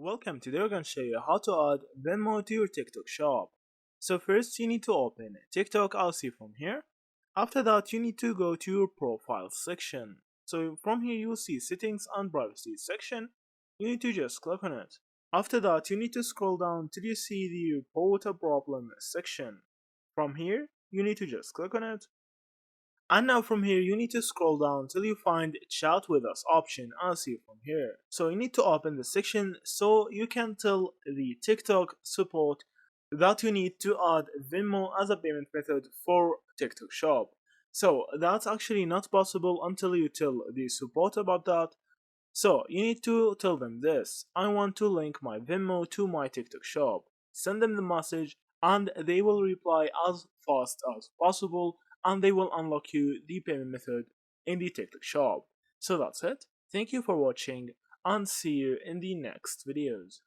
Welcome. Today we're going to show you how to add Venmo to your TikTok shop. So first you need to open TikTok. I'll see from here. After that you need to go to your profile section. So from here you'll see settings and privacy section. You need to just click on it. After that you need to scroll down till you see the report a problem section. From here you need to just click on it. And now from here you need to scroll down till you find chat with us option and see from here. So you need to open the section so you can tell the TikTok support that you need to add Venmo as a payment method for TikTok shop. So that's actually not possible until you tell the support about that. So you need to tell them this: I want to link my Venmo to my TikTok shop. Send them the message and they will reply as fast as possible and they will unlock you the payment method in the TikTok shop. So that's it. Thank you for watching and see you in the next videos.